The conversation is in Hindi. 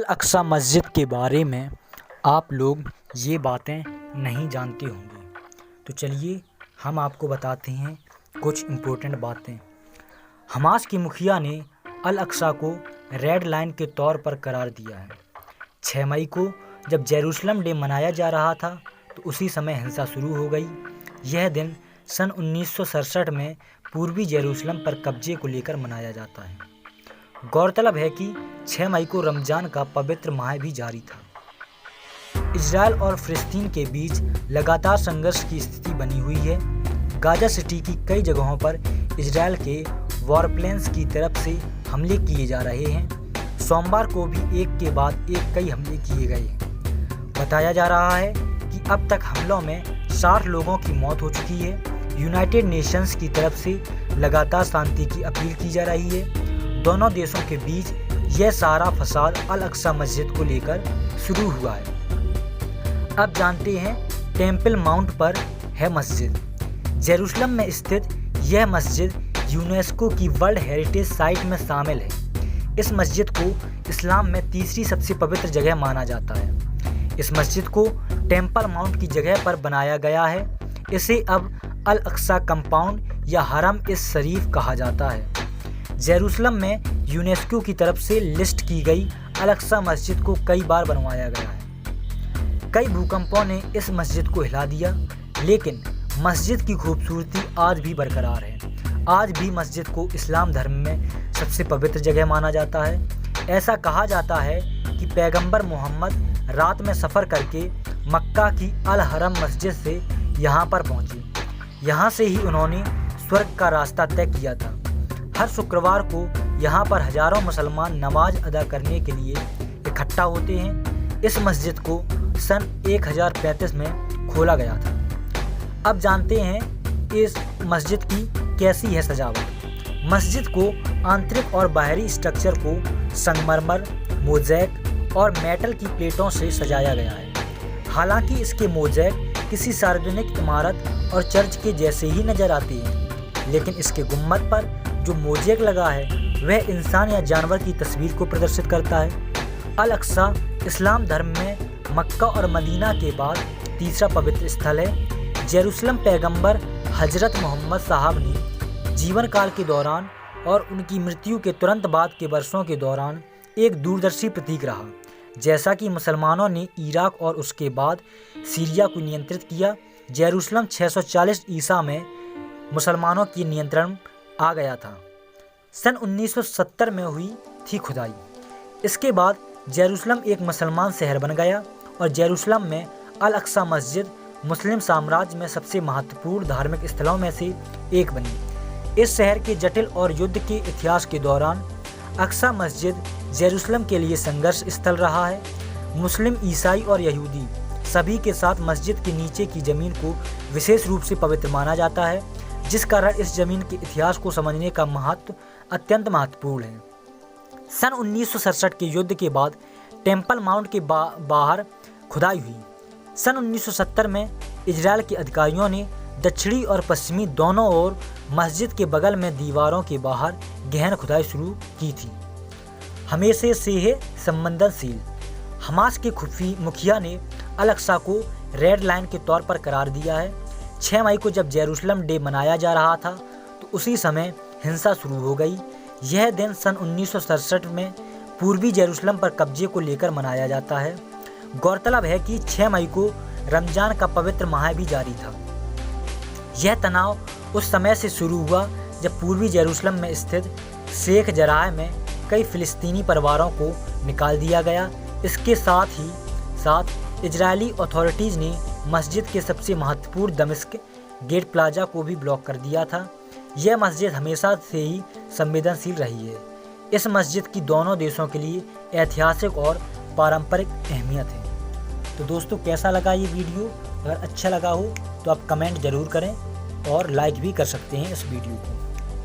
अल अक्सा मस्जिद के बारे में आप लोग ये बातें नहीं जानते होंगे, तो चलिए हम आपको बताते हैं कुछ इम्पोर्टेंट बातें। हमास की मुखिया ने अल अक्सा को रेड लाइन के तौर पर करार दिया है। 6 मई को जब जेरूसलम डे मनाया जा रहा था तो उसी समय हिंसा शुरू हो गई। यह दिन सन 1967 में पूर्वी जेरूसलम पर कब्जे को लेकर मनाया जाता है। गौरतलब है कि 6 मई को रमज़ान का पवित्र माह भी जारी था। इजराइल और फ़िलिस्तीन के बीच लगातार संघर्ष की स्थिति बनी हुई है। गाज़ा सिटी की कई जगहों पर इजराइल के वॉरप्लेन्स की तरफ से हमले किए जा रहे हैं। सोमवार को भी एक के बाद एक कई हमले किए गए हैं। बताया जा रहा है कि अब तक हमलों में 60 लोगों की मौत हो चुकी है। यूनाइटेड नेशंस की तरफ से लगातार शांति की अपील की जा रही है। दोनों देशों के बीच यह सारा फसाद अल अक्सा मस्जिद को लेकर शुरू हुआ है। अब जानते हैं टेम्पल माउंट पर है मस्जिद। जेरूसलम में स्थित यह मस्जिद यूनेस्को की वर्ल्ड हेरिटेज साइट में शामिल है। इस मस्जिद को इस्लाम में तीसरी सबसे पवित्र जगह माना जाता है। इस मस्जिद को टेम्पल माउंट की जगह पर बनाया गया है। इसे अब अल अक्सा कंपाउंड या हरम इस शरीफ कहा जाता है। जेरूसलम में यूनेस्को की तरफ से लिस्ट की गई अल अक्सा मस्जिद को कई बार बनवाया गया है। कई भूकंपों ने इस मस्जिद को हिला दिया, लेकिन मस्जिद की खूबसूरती आज भी बरकरार है। आज भी मस्जिद को इस्लाम धर्म में सबसे पवित्र जगह माना जाता है। ऐसा कहा जाता है कि पैगंबर मोहम्मद रात में सफ़र करके मक्का की अल हरम मस्जिद से यहाँ पर पहुँचे। यहाँ से ही उन्होंने स्वर्ग का रास्ता तय किया था। हर शुक्रवार को यहाँ पर हजारों मुसलमान नमाज अदा करने के लिए इकट्ठा होते हैं। इस मस्जिद को सन 1035 में खोला गया था। अब जानते हैं इस मस्जिद की कैसी है सजावट। मस्जिद को आंतरिक और बाहरी स्ट्रक्चर को संगमरमर, मोज़ैक और मेटल की प्लेटों से सजाया गया है। हालांकि इसके मोज़ैक किसी सार्वजनिक इमारत और चर्च के जैसे ही नज़र आते हैं, लेकिन इसके गुम्बद पर जो मोज़ैक लगा है वह इंसान या जानवर की तस्वीर को प्रदर्शित करता है। अल अक्सा इस्लाम धर्म में मक्का और मदीना के बाद तीसरा पवित्र स्थल है। जेरूसलम पैगंबर हजरत मोहम्मद साहब ने जीवन काल के दौरान और उनकी मृत्यु के तुरंत बाद के वर्षों के दौरान एक दूरदर्शी प्रतीक रहा। जैसा कि मुसलमानों ने इराक और उसके बाद सीरिया को नियंत्रित किया, जेरूसलम 640 ईसा में मुसलमानों के नियंत्रण आ गया था। सन 1970 में हुई थी खुदाई। इसके बाद जेरूसलम एक मुसलमान शहर बन गया और जेरूसलम में अल अक्सा मस्जिद मुस्लिम साम्राज्य में सबसे महत्वपूर्ण धार्मिक स्थलों में से एक बनी। इस शहर के जटिल और युद्ध के इतिहास के दौरान अक्सा मस्जिद जेरूसलम के लिए संघर्ष स्थल रहा है। मुस्लिम, ईसाई और यहूदी सभी के साथ मस्जिद के नीचे की ज़मीन को विशेष रूप से पवित्र माना जाता है, जिस कारण इस ज़मीन के इतिहास को समझने का महत्व अत्यंत महत्वपूर्ण है। सन 1967 के युद्ध के बाद टेम्पल माउंट के बाहर खुदाई हुई। सन 1970 में इजराइल के अधिकारियों ने दक्षिणी और पश्चिमी दोनों ओर मस्जिद के बगल में दीवारों के बाहर गहन खुदाई शुरू की थी। हमेशा से है संवेदनशील। हमास के खुफी मुखिया ने अल अक्सा को रेड लाइन के तौर पर करार दिया है। 6 मई को जब जेरूसलम डे मनाया जा रहा था तो उसी समय हिंसा शुरू हो गई। यह दिन सन 1967 में पूर्वी जेरूसलम पर कब्जे को लेकर मनाया जाता है। गौरतलब है कि 6 मई को रमज़ान का पवित्र माह भी जारी था। यह तनाव उस समय से शुरू हुआ जब पूर्वी जेरूसलम में स्थित शेख जराह में कई फ़िलिस्तीनी परिवारों को निकाल दिया गया। इसके साथ ही साथ इजरायली अथॉरिटीज़ ने मस्जिद के सबसे महत्वपूर्ण दमिश्क गेट प्लाजा को भी ब्लॉक कर दिया था। यह मस्जिद हमेशा से ही संवेदनशील रही है। इस मस्जिद की दोनों देशों के लिए ऐतिहासिक और पारंपरिक अहमियत है। तो दोस्तों, कैसा लगा ये वीडियो? अगर अच्छा लगा हो तो आप कमेंट ज़रूर करें और लाइक भी कर सकते हैं इस वीडियो को।